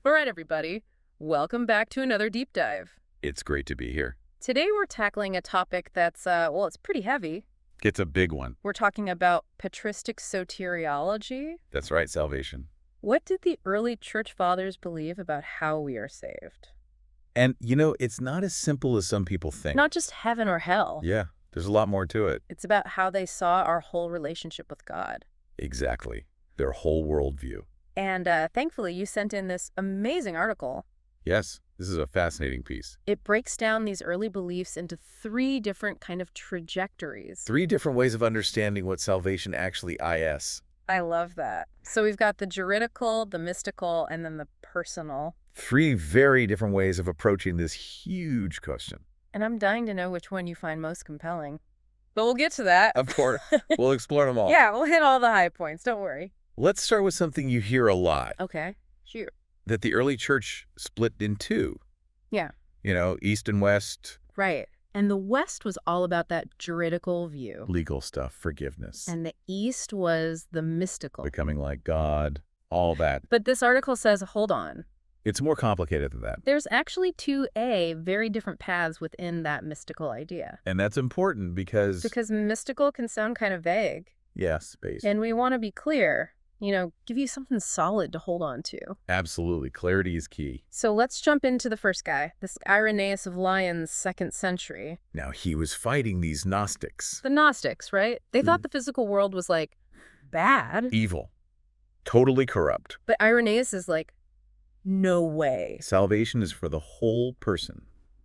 All right, everybody. Welcome back to another deep dive. It's great to be here. Today we're tackling a topic that's, well, it's pretty heavy. It's a big one. We're talking about patristic soteriology. That's right, salvation. What did the early church fathers believe about how we are saved? And, it's not as simple as some people think. Not just heaven or hell. Yeah, there's a lot more to it. It's about how they saw our whole relationship with God. Exactly. Their whole worldview. And thankfully, you sent in this amazing article. Yes, this is a fascinating piece. It breaks down these early beliefs into 3 different kind of trajectories. 3 different ways of understanding what salvation actually is. I love that. So we've got the juridical, the mystical, and then the personal. 3 very different ways of approaching this huge question. And I'm dying to know which one you find most compelling. But we'll get to that. Of course. We'll explore them all. Yeah, we'll hit all the high points. Don't worry. Let's start with something you hear a lot. Okay. Shoot. That the early church split in 2. Yeah. East and West. Right. And the West was all about that juridical view. Legal stuff, forgiveness. And the East was the mystical. Becoming like God, all that. But this article says, hold on. It's more complicated than that. There's actually 2 very different paths within that mystical idea. And that's important because... Because mystical can sound kind of vague. Yeah, space. And we want to be clear. Give you something solid to hold on to. Absolutely. Clarity is key. So let's jump into the first guy, this Irenaeus of Lyons, 2nd century. Now, he was fighting these Gnostics. The Gnostics, right? They thought the physical world was, bad. Evil. Totally corrupt. But Irenaeus is like, no way. Salvation is for the whole person,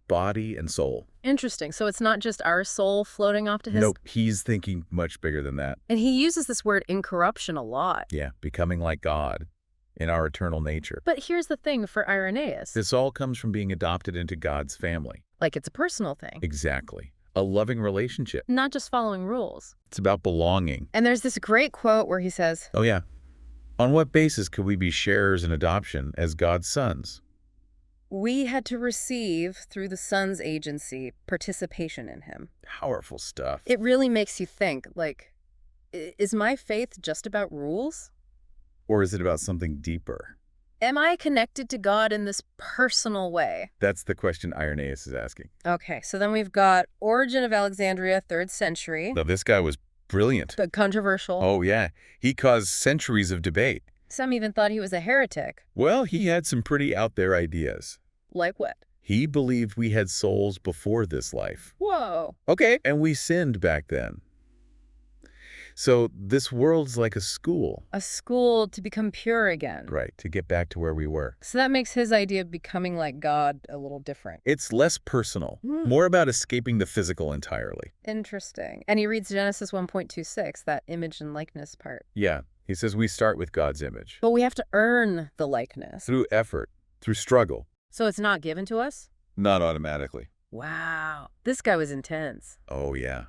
body and soul. Interesting. So it's not just our soul floating off to his... Nope. He's thinking much bigger than that. And he uses this word incorruption a lot. Yeah, becoming like God in our eternal nature. But here's the thing for Irenaeus. This all comes from being adopted into God's family. Like it's a personal thing. Exactly. A loving relationship. Not just following rules. It's about belonging. And there's this great quote where he says... Oh, yeah. On what basis could we be sharers in adoption as God's sons? We had to receive, through the Son's agency, participation in him. Powerful stuff. It really makes you think, is my faith just about rules? Or is it about something deeper? Am I connected to God in this personal way? That's the question Irenaeus is asking. Okay, so then we've got Origen of Alexandria, 3rd century. Now, this guy was brilliant. But controversial. Oh, yeah. He caused centuries of debate. Some even thought he was a heretic. Well, he had some pretty out there ideas. Like what? He believed we had souls before this life. Whoa. Okay. And we sinned back then. So this world's like a school. A school to become pure again. Right, to get back to where we were. So that makes his idea of becoming like God a little different. It's less personal, more about escaping the physical entirely. Interesting. And he reads Genesis 1.26, that image and likeness part. Yeah, he says we start with God's image. But we have to earn the likeness. Through effort, through struggle. So it's not given to us? Not automatically. Wow. This guy was intense. Oh, yeah.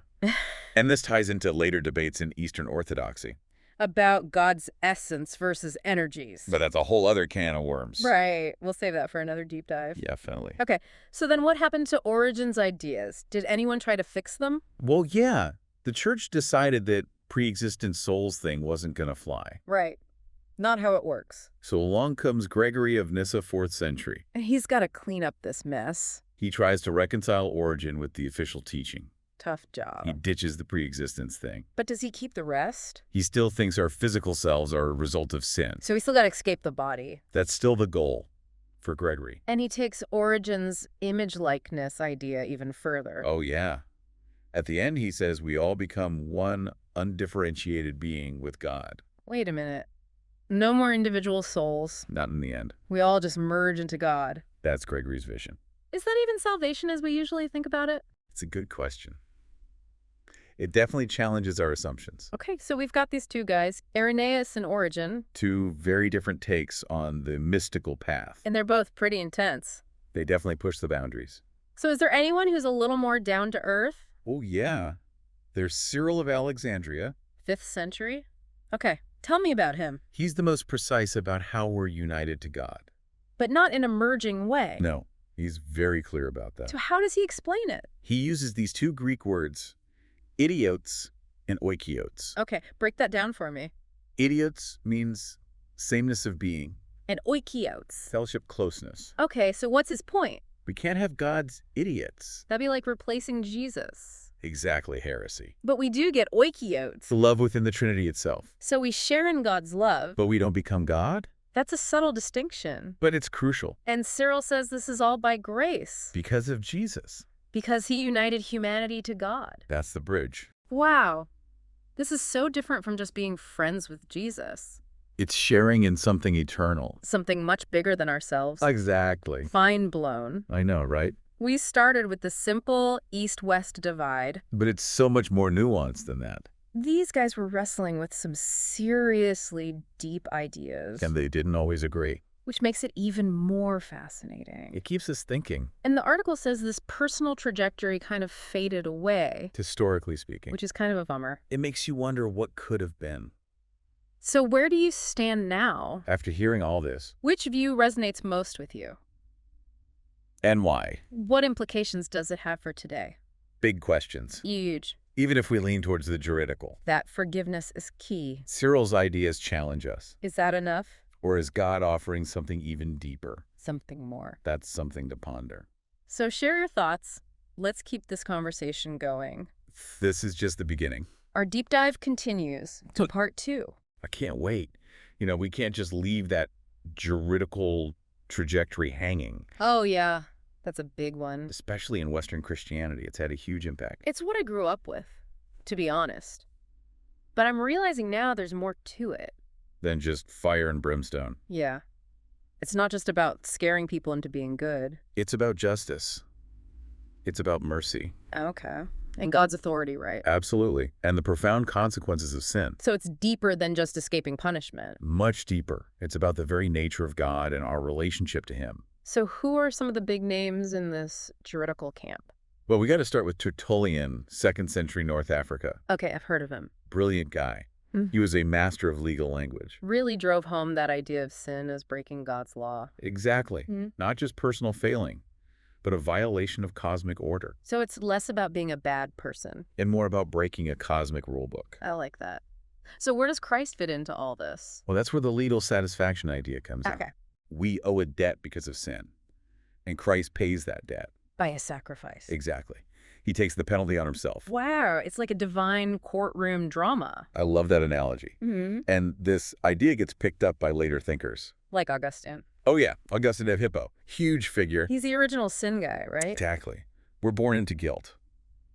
And this ties into later debates in Eastern Orthodoxy. About God's essence versus energies. But that's a whole other can of worms. Right. We'll save that for another deep dive. Yeah, definitely. Okay. So then what happened to Origen's ideas? Did anyone try to fix them? Well, yeah. The church decided that pre-existent souls thing wasn't going to fly. Right. Not how it works. So along comes Gregory of Nyssa, 4th century. And he's got to clean up this mess. He tries to reconcile Origen with the official teaching. Tough job. He ditches the pre-existence thing. But does he keep the rest? He still thinks our physical selves are a result of sin. So he still got to escape the body. That's still the goal for Gregory. And he takes Origen's image likeness idea even further. Oh, yeah. At the end, he says we all become one undifferentiated being with God. Wait a minute. No more individual souls. Not in the end. We all just merge into God. That's Gregory's vision. Is that even salvation as we usually think about it? It's a good question. It definitely challenges our assumptions. Okay, so we've got these 2 guys, Irenaeus and Origen. 2 very different takes on the mystical path. And they're both pretty intense. They definitely push the boundaries. So is there anyone who's a little more down to earth? Oh, yeah. There's Cyril of Alexandria. 5th century? Okay, tell me about him. He's the most precise about how we're united to God. But not in a merging way. No, he's very clear about that. So how does he explain it? He uses these 2 Greek words, idiotes and oikiotes. Okay, break that down for me. Idiots means sameness of being, And oikiotes. Fellowship closeness. Okay, so what's his point? We can't have God's idiots. That'd be like replacing Jesus. Exactly, heresy. But we do get oikiotes. The love within the Trinity itself. So we share in God's love. But we don't become God? That's a subtle distinction. But it's crucial. And Cyril says this is all by grace. Because of Jesus. Because he united humanity to God. That's the bridge. Wow. This is so different from just being friends with Jesus. It's sharing in something eternal. Something much bigger than ourselves. Exactly. Mind blown. I know, right? We started with the simple east-west divide. But it's so much more nuanced than that. These guys were wrestling with some seriously deep ideas. And they didn't always agree. Which makes it even more fascinating. It keeps us thinking. And the article says this personal trajectory kind of faded away. Historically speaking. Which is kind of a bummer. It makes you wonder what could have been. So where do you stand now? After hearing all this. Which view resonates most with you? And why? What implications does it have for today? Big questions. Huge. Even if we lean towards the juridical. That forgiveness is key. Cyril's ideas challenge us. Is that enough? Or is God offering something even deeper? Something more. That's something to ponder. So share your thoughts. Let's keep this conversation going. This is just the beginning. Our deep dive continues to part 2. I can't wait. You know, we can't just leave that juridical trajectory hanging. Oh, yeah. That's a big one. Especially in Western Christianity. It's had a huge impact. It's what I grew up with, to be honest. But I'm realizing now there's more to it. Than just fire and brimstone. Yeah. It's not just about scaring people into being good. It's about justice. It's about mercy. Okay. And God's authority, right? Absolutely. And the profound consequences of sin. So it's deeper than just escaping punishment. Much deeper. It's about the very nature of God and our relationship to him. So who are some of the big names in this juridical camp? Well, we got to start with Tertullian, 2nd century North Africa. Okay, I've heard of him. Brilliant guy. He was a master of legal language. Really drove home that idea of sin as breaking God's law. Exactly. Not just personal failing, but a violation of cosmic order. So it's less about being a bad person. And more about breaking a cosmic rule book. I like that. So where does Christ fit into all this? Well, that's where the legal satisfaction idea comes in. Okay. We owe a debt because of sin. And Christ pays that debt. By a sacrifice. Exactly. He takes the penalty on himself. Wow, it's like a divine courtroom drama. I love that analogy. And this idea gets picked up by later thinkers. Like Augustine. Oh yeah, Augustine of Hippo. Huge figure. He's the original sin guy, right? Exactly. We're born into guilt.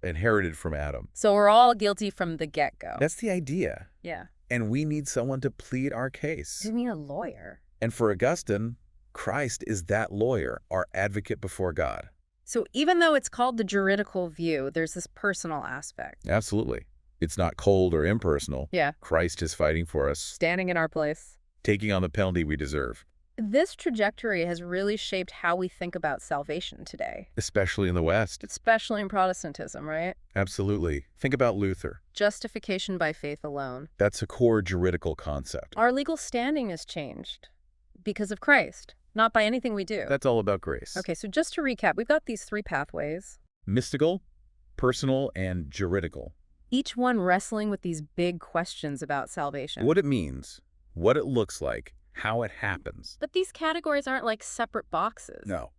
Inherited from Adam. So we're all guilty from the get-go. That's the idea. Yeah. And we need someone to plead our case. You mean a lawyer? And for Augustine, Christ is that lawyer, our advocate before God. So even though it's called the juridical view, there's this personal aspect. Absolutely. It's not cold or impersonal. Yeah. Christ is fighting for us. Standing in our place. Taking on the penalty we deserve. This trajectory has really shaped how we think about salvation today. Especially in the West. Especially in Protestantism, right? Absolutely. Think about Luther. Justification by faith alone. That's a core juridical concept. Our legal standing has changed because of Christ. Not by anything we do. That's all about grace. Okay, so just to recap, we've got these 3 pathways. Mystical, personal, and juridical. Each one wrestling with these big questions about salvation. What it means, what it looks like, how it happens. But these categories aren't like separate boxes. No,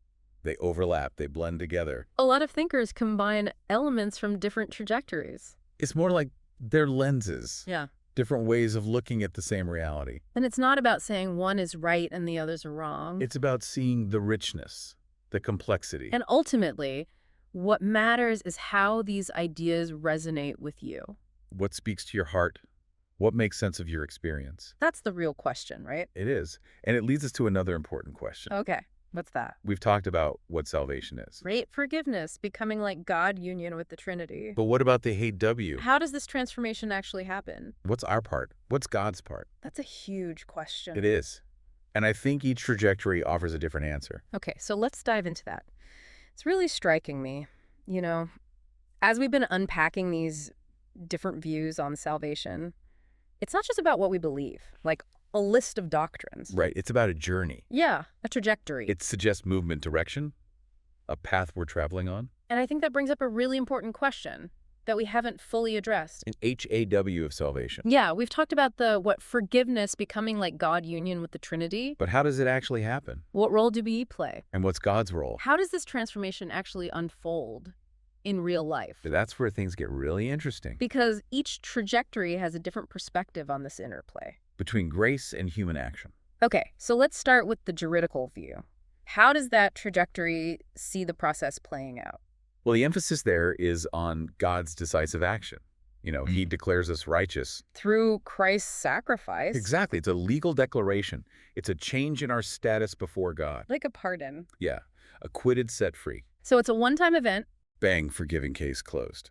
they overlap, they blend together. A lot of thinkers combine elements from different trajectories. It's more like they're lenses. Yeah. Different ways of looking at the same reality. And it's not about saying one is right and the others are wrong. It's about seeing the richness, the complexity. And ultimately, what matters is how these ideas resonate with you. What speaks to your heart? What makes sense of your experience? That's the real question, right? It is. And it leads us to another important question. Okay. What's that? We've talked about what salvation is. Great forgiveness, becoming like God union with the Trinity. But what about the hate W? How does this transformation actually happen? What's our part? What's God's part? That's a huge question. It is. And I think each trajectory offers a different answer. Okay, so let's dive into that. It's really striking me, you know, as we've been unpacking these different views on salvation, it's not just about what we believe, like a list of doctrines. Right. It's about a journey. Yeah, a trajectory. It suggests movement direction, a path we're traveling on. And I think that brings up a really important question. that we haven't fully addressed. An HAW of salvation. Yeah, we've talked about forgiveness becoming like God union with the Trinity. But how does it actually happen? What role do we play? And what's God's role? How does this transformation actually unfold in real life? That's where things get really interesting. Because each trajectory has a different perspective on this interplay. Between grace and human action. Okay, so let's start with the juridical view. How does that trajectory see the process playing out? Well, the emphasis there is on God's decisive action. He declares us righteous. Through Christ's sacrifice. Exactly. It's a legal declaration. It's a change in our status before God. Like a pardon. Yeah. Acquitted, set free. So it's a one-time event. Bang, forgiving case closed.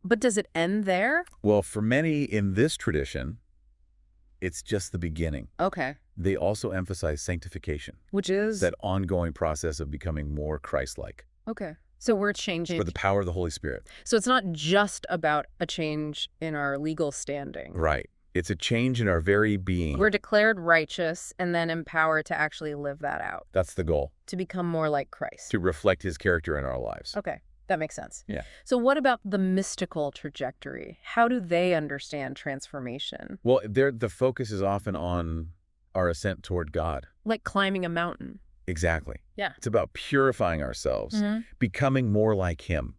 But does it end there? Well, for many in this tradition, it's just the beginning. Okay. They also emphasize sanctification. Which is? That ongoing process of becoming more Christ-like. Okay. So we're changing. For the power of the Holy Spirit. So it's not just about a change in our legal standing. Right. It's a change in our very being. We're declared righteous and then empowered to actually live that out. That's the goal. To become more like Christ. To reflect his character in our lives. Okay. That makes sense. Yeah. So what about the mystical trajectory? How do they understand transformation? Well, the focus is often on our ascent toward God. Like climbing a mountain. Exactly. Yeah. It's about purifying ourselves, becoming more like him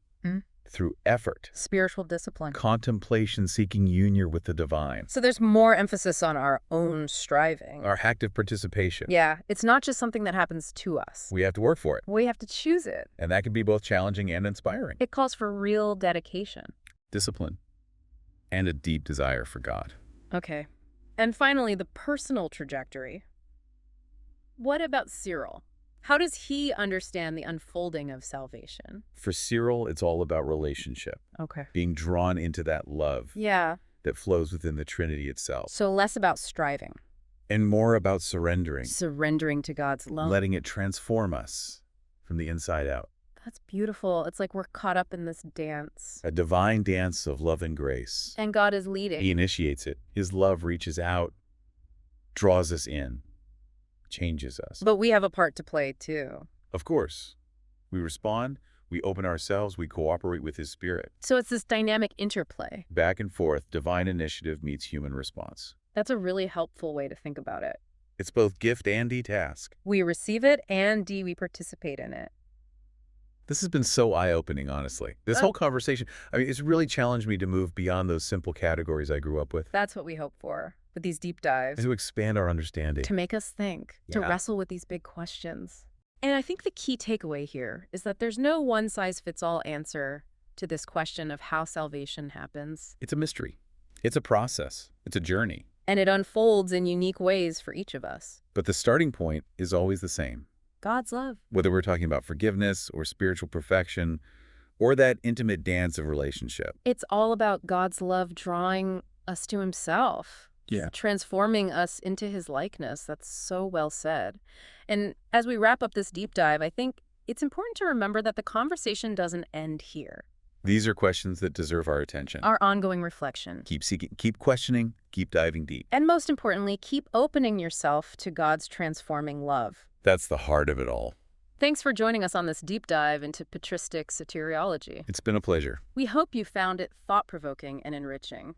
through effort, spiritual discipline, contemplation, seeking union with the divine. So there's more emphasis on our own striving. Our active participation. Yeah. It's not just something that happens to us. We have to work for it. We have to choose it. And that can be both challenging and inspiring. It calls for real dedication. Discipline. And a deep desire for God. Okay. And finally, the personal trajectory. What about Cyril? How does he understand the unfolding of salvation? For Cyril, it's all about relationship. Okay. Being drawn into that love. Yeah. That flows within the Trinity itself. So less about striving. And more about surrendering. Surrendering to God's love. Letting it transform us from the inside out. That's beautiful. It's like we're caught up in this dance. A divine dance of love and grace. And God is leading. He initiates it. His love reaches out, draws us in, changes us. But we have a part to play, too. Of course. We respond, we open ourselves, we cooperate with his spirit. So it's this dynamic interplay. Back and forth, divine initiative meets human response. That's a really helpful way to think about it. It's both gift and task. We receive it and we participate in it. This has been so eye-opening, honestly. This whole conversation, it's really challenged me to move beyond those simple categories I grew up with. That's what we hope for, with these deep dives. And to expand our understanding. To make us think, to wrestle with these big questions. And I think the key takeaway here is that there's no one-size-fits-all answer to this question of how salvation happens. It's a mystery. It's a process. It's a journey. And it unfolds in unique ways for each of us. But the starting point is always the same. God's love. Whether we're talking about forgiveness or spiritual perfection or that intimate dance of relationship. It's all about God's love drawing us to himself. Yeah. Transforming us into his likeness. That's so well said. And as we wrap up this deep dive, I think it's important to remember that the conversation doesn't end here. These are questions that deserve our attention. Our ongoing reflection. Keep seeking, keep questioning, keep diving deep. And most importantly, keep opening yourself to God's transforming love. That's the heart of it all. Thanks for joining us on this deep dive into patristic soteriology. It's been a pleasure. We hope you found it thought-provoking and enriching.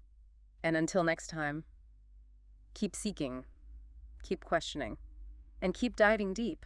And until next time, keep seeking, keep questioning, and keep diving deep.